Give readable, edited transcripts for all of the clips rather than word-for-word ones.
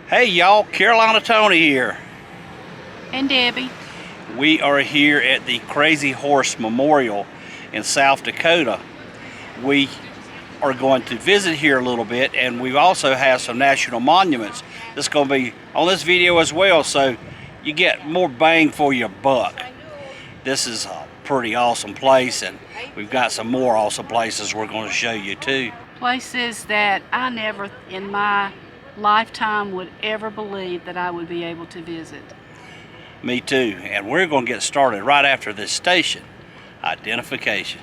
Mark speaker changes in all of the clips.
Speaker 1: Hey y'all, Carolina Tony here.
Speaker 2: And Debbie.
Speaker 1: We are here at the Crazy Horse Memorial in South Dakota. We are going to visit here a little bit, and we also have some national monuments that's going to be on this video as well, so you get more bang for your buck. This is a pretty awesome place, and we've got some more awesome places we're going to show you too.
Speaker 2: Places that I never in my lifetime would ever believe that I would be able to visit.
Speaker 1: Me too, and we're going to get started right after this station identification.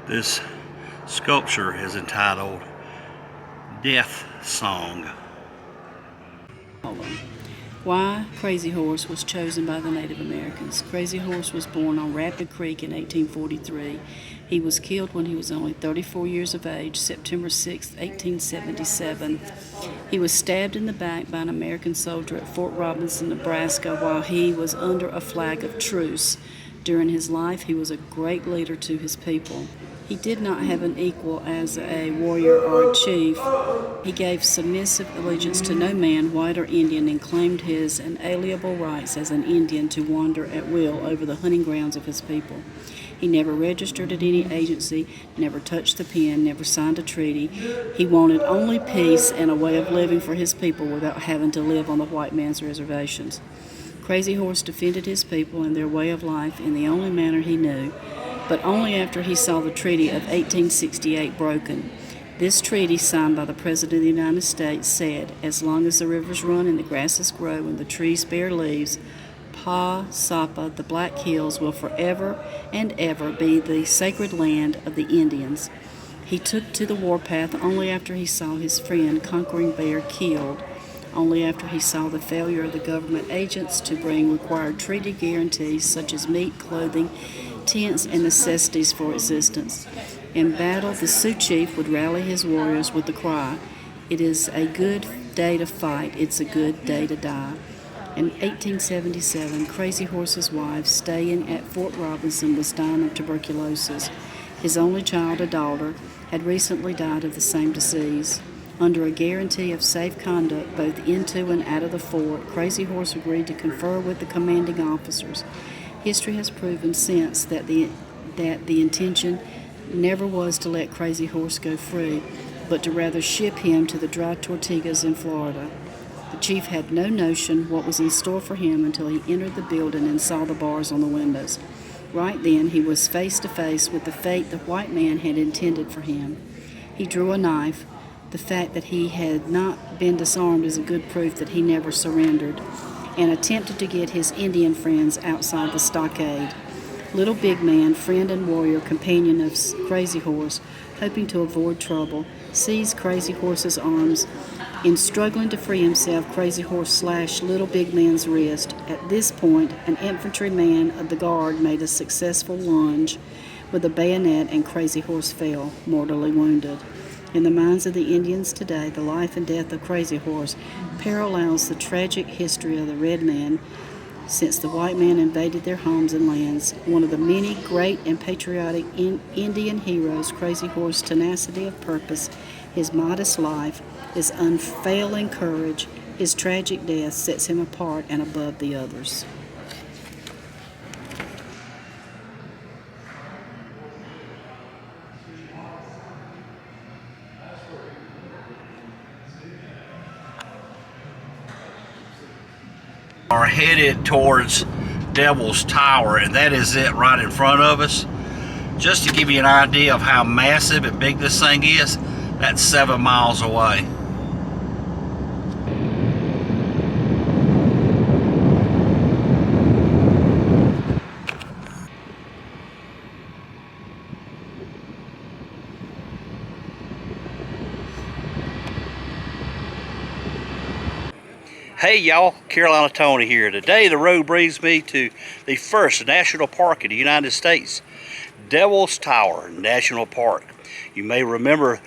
Speaker 1: This sculpture is entitled Death Song.
Speaker 2: Why Crazy Horse was chosen by the Native Americans. Crazy Horse was born on Rapid Creek in 1843. He was killed when he was only 34 years of age, September 6, 1877. He was stabbed in the back by an American soldier at Fort Robinson, Nebraska, while he was under a flag of truce. During his life, he was a great leader to his people. He did not have an equal as a warrior or a chief. He gave submissive allegiance to no man, white or Indian, and claimed his inalienable rights as an Indian to wander at will over the hunting grounds of his people. He never registered at any agency, never touched the pen, never signed a treaty. He wanted only peace and a way of living for his people without having to live on the white man's reservations. Crazy Horse defended his people and their way of life in the only manner he knew, but only after he saw the Treaty of 1868 broken. This treaty, signed by the President of the United States, said, as long as the rivers run and the grasses grow and the trees bear leaves, Pa Sapa, the Black Hills, will forever and ever be the sacred land of the Indians. He took to the warpath only after he saw his friend Conquering Bear killed, only after he saw the failure of the government agents to bring required treaty guarantees such as meat, clothing, tents, and necessities for existence. In battle, the Sioux chief would rally his warriors with the cry, "It is a good day to fight, it's a good day to die." In 1877, Crazy Horse's wife, staying at Fort Robinson, was dying of tuberculosis. His only child, a daughter, had recently died of the same disease. Under a guarantee of safe conduct both into and out of the fort, Crazy Horse agreed to confer with the commanding officers. History has proven since that the intention never was to let Crazy Horse go free, but to rather ship him to the dry Tortugas in Florida. The chief had no notion what was in store for him until he entered the building and saw the bars on the windows. Right then he was face to face with the fate the white man had intended for him. He drew a knife. The fact that he had not been disarmed is a good proof that he never surrendered, and attempted to get his Indian friends outside the stockade. Little Big Man, friend and warrior, companion of Crazy Horse, hoping to avoid trouble, seized Crazy Horse's arms. In struggling to free himself, Crazy Horse slashed Little Big Man's wrist. At this point, an infantryman of the guard made a successful lunge with a bayonet, and Crazy Horse fell, mortally wounded. In the minds of the Indians today, the life and death of Crazy Horse parallels the tragic history of the red man since the white man invaded their homes and lands. One of the many great and patriotic Indian heroes, Crazy Horse's tenacity of purpose, his modest life, his unfailing courage, his tragic death sets him apart and above the others.
Speaker 1: Are headed towards Devil's Tower, and that is it right in front of us. Just to give you an idea of how massive and big this thing is, that's 7 miles away. Hey y'all, Carolina Tony here. Today the road brings me to the first national park in the United States, Devil's Tower National Park. You may remember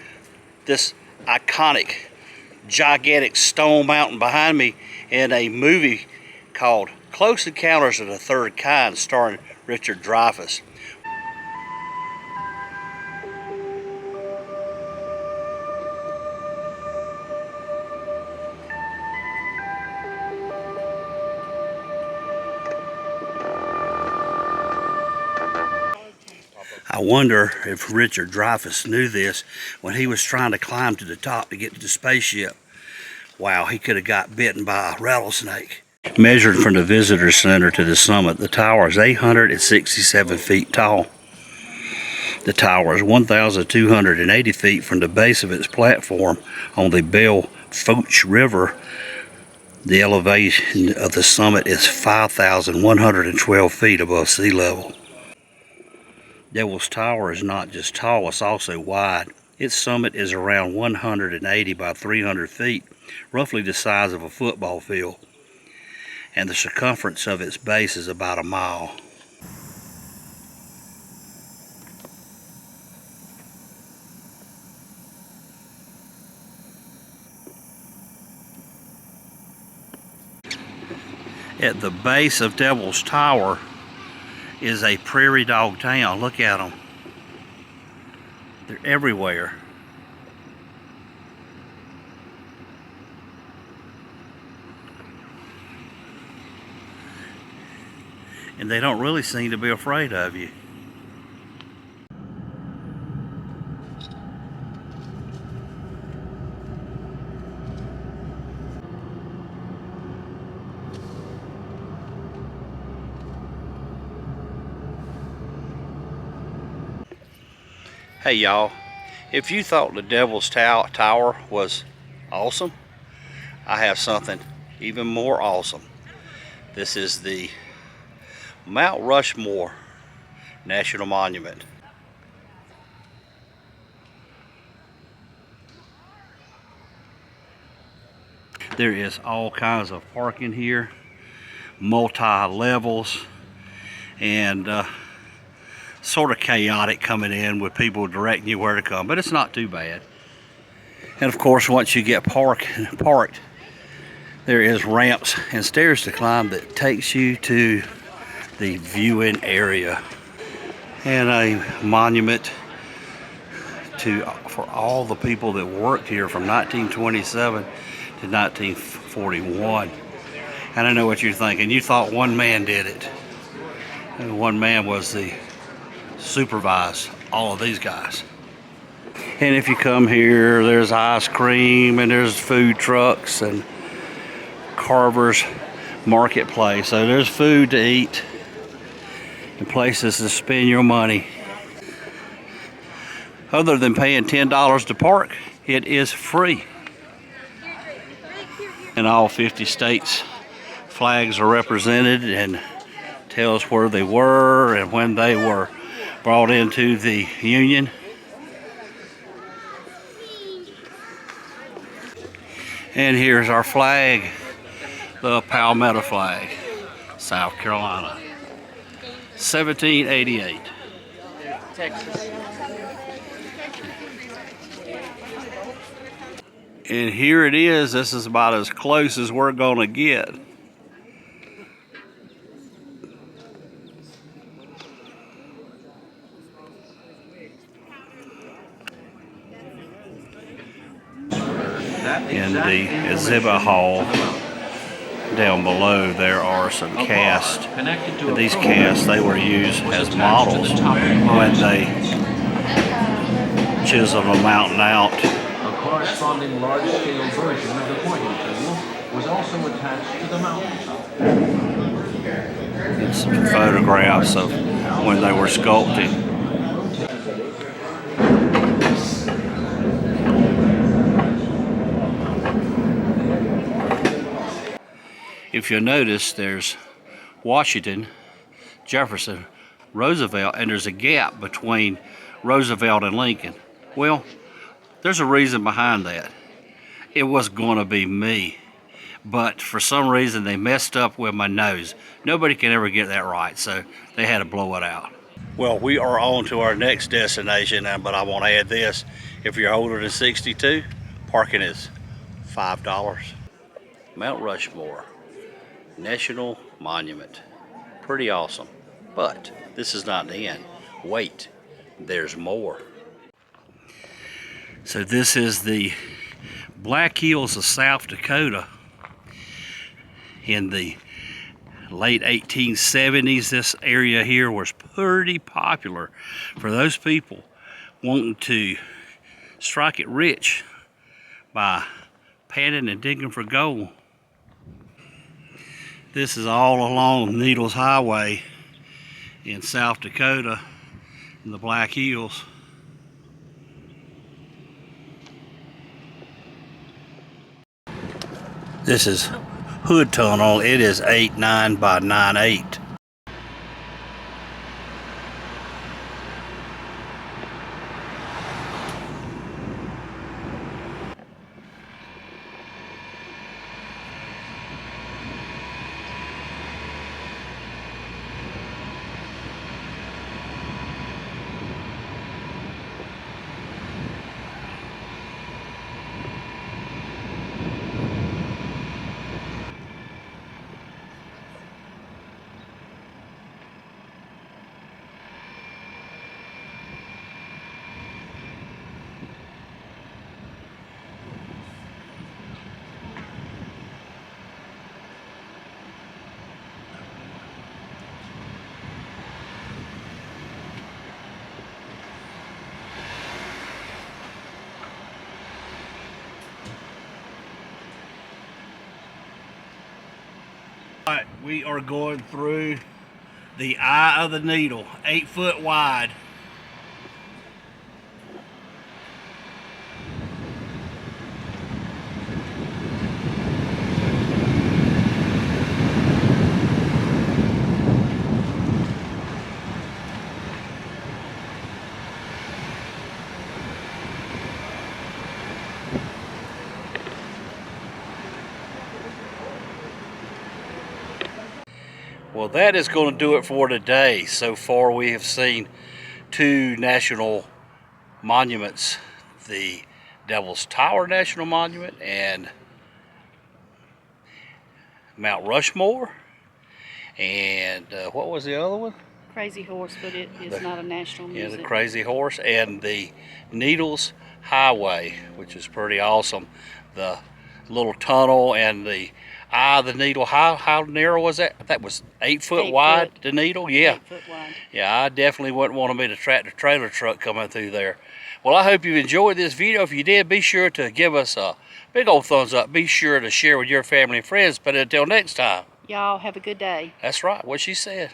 Speaker 1: this iconic, gigantic stone mountain behind me in a movie called Close Encounters of the Third Kind starring Richard Dreyfuss. I wonder if Richard Dreyfuss knew this when he was trying to climb to the top to get to the spaceship. Wow, he could have got bitten by a rattlesnake. Measured from the visitor center to the summit, the tower is 867 feet tall. The tower is 1,280 feet from the base of its platform on the Belle Fourche River. The elevation of the summit is 5,112 feet above sea level. Devil's Tower is not just tall, it's also wide. Its summit is around 180 by 300 feet, roughly the size of a football field. And the circumference of its base is about a mile. At the base of Devil's Tower is a prairie dog town. Look at them. They're everywhere. And they don't really seem to be afraid of you. Hey y'all, if you thought the Devil's Tower was awesome, I have something even more awesome. This is the Mount Rushmore National Monument. There is all kinds of parking here, multi-levels, and sort of chaotic coming in with people directing you where to come, but it's not too bad. And of course, once you get parked, there is ramps and stairs to climb that takes you to the viewing area, and a monument for all the people that worked here from 1927 to 1941. And I know what you're thinking. You thought one man did it, and one man was the supervise all of these guys. And if you come here, there's ice cream and there's food trucks and Carver's Marketplace. So there's food to eat and places to spend your money. Other than paying $10 to park, it is free. In all 50 states, flags are represented and tells where they were and when they were brought into the Union. And here's our flag, the Palmetto flag, South Carolina, 1788.
Speaker 3: Texas.
Speaker 1: And here it is. This is about as close as we're gonna get. In the exhibit hall down below, there are some casts. And these casts, they were used as models when they chiseled a mountain out.
Speaker 3: A corresponding large-scale version of the pointing tool was also attached to the mountaintop.
Speaker 1: And some photographs of when they were sculpted. If you'll notice, there's Washington, Jefferson, Roosevelt, and there's a gap between Roosevelt and Lincoln. Well, there's a reason behind that. It was going to be me. but for some reason they messed up with my nose. Nobody can ever get that right, so they had to blow it out. Well, we are on to our next destination, but I want to add this. If you're older than 62, parking is $5. Mount Rushmore, National Monument. Pretty awesome. But this is not the end. Wait, there's more. So this is the Black Hills of South Dakota. In the late 1870s, this area here was pretty popular for those people wanting to strike it rich by panning and digging for gold. This is all along Needles Highway in South Dakota in the Black Hills. This is Hood Tunnel. It is 8.9 by 9.8. Alright, we are going through the eye of the needle, 8 foot wide. Well, that is going to do it for today. So far we have seen 2 national monuments, the Devil's Tower National Monument and Mount Rushmore, and what was the other one?
Speaker 2: Crazy Horse, but it is not a national museum.
Speaker 1: Yeah, the Crazy Horse, and the Needles Highway, which is pretty awesome. The little tunnel and the eye of the needle. How narrow was that? That was 8 foot
Speaker 2: 8
Speaker 1: wide,
Speaker 2: foot.
Speaker 1: the needle? Yeah.
Speaker 2: 8 foot wide.
Speaker 1: Yeah, I definitely wouldn't want to be the tractor trailer truck coming through there. Well, I hope you enjoyed this video. If you did, be sure to give us a big old thumbs up. Be sure to share with your family and friends. But until next time.
Speaker 2: Y'all have a good day.
Speaker 1: That's right, what she said.